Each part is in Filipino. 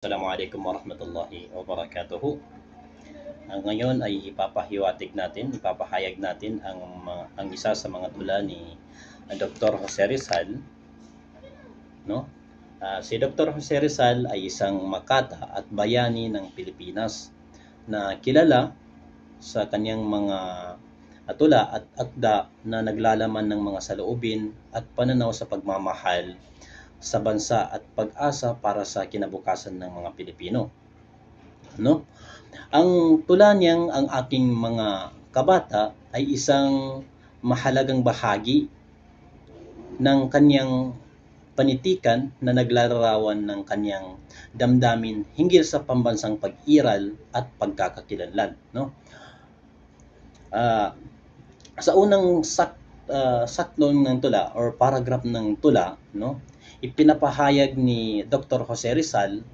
Assalamualaikum warahmatullahi wabarakatuh. Ngayon ay ipapahayag natin ang isa sa mga tula ni Dr. Jose Rizal, no? Si Dr. Jose Rizal ay isang makata at bayani ng Pilipinas na kilala sa kanyang mga tula at akda na naglalaman ng mga saloobin at pananaw sa pagmamahal sa bansa at pag-asa para sa kinabukasan ng mga Pilipino. No? Ang tula niyang Ang Aking Mga Kabata ay isang mahalagang bahagi ng kanyang panitikan na naglalarawan ng kanyang damdamin hinggil sa pambansang pag-iral at pagkakakilanlan. No? Sa unang saklong ng tula or paragraph ng tula, no, ipinapahayag ni Dr. Jose Rizal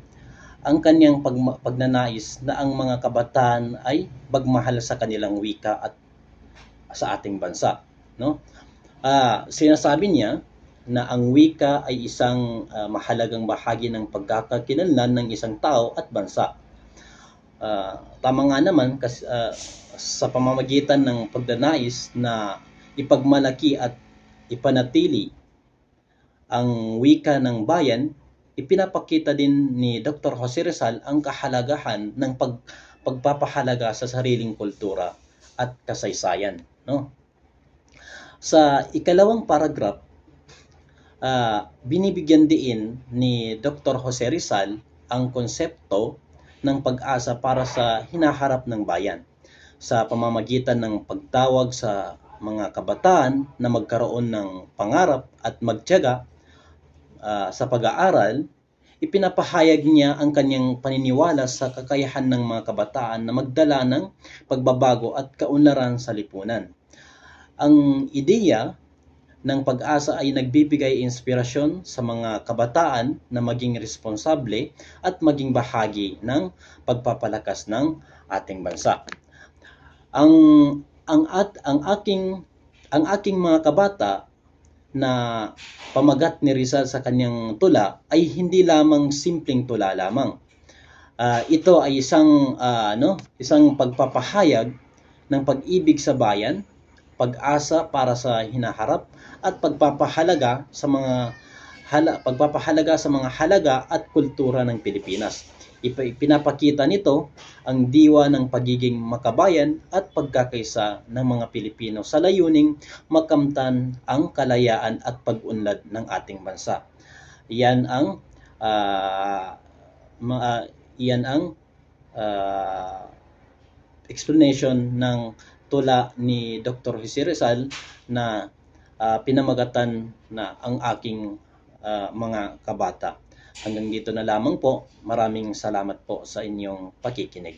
ang kanyang pagnanais na ang mga kabataan ay magmahal sa kanilang wika at sa ating bansa, no? Sinasabi niya na ang wika ay isang mahalagang bahagi ng pagkakakilanlan ng isang tao at bansa. Tama nga naman kasi sa pamamagitan ng pagnanais na ipagmalaki at ipanatili ang wika ng bayan, ipinapakita din ni Dr. Jose Rizal ang kahalagahan ng pagpapahalaga sa sariling kultura at kasaysayan, no? Sa ikalawang paragraph, binibigyan din ni Dr. Jose Rizal ang konsepto ng pag-asa para sa hinaharap ng bayan sa pamamagitan ng pagtawag sa mga kabataan na magkaroon ng pangarap at magtiyaga sa pag-aaral. Ipinapahayag niya ang kanyang paniniwala sa kakayahan ng mga kabataan na magdala ng pagbabago at kaunlaran sa lipunan. Ang ideya ng pag-asa ay nagbibigay inspirasyon sa mga kabataan na maging responsable at maging bahagi ng pagpapalakas ng ating bansa. Ang aking mga kabata na pamagat ni Rizal sa kanyang tula ay hindi lamang simpleng tula lamang. Ito ay isang pagpapahayag ng pag-ibig sa bayan, pag-asa para sa hinaharap at pagpapahalaga sa mga halaga at kultura ng Pilipinas. Pinapakita nito ang diwa ng pagiging makabayan at pagkakaisa ng mga Pilipino sa layuning makamtan ang kalayaan at pag-unlad ng ating bansa. Iyan ang explanation ng tula ni Dr. Jose Rizal na pinamagatan na Ang Aking Mga Kabata. Hanggang dito na lamang po. Maraming salamat po sa inyong pakikinig.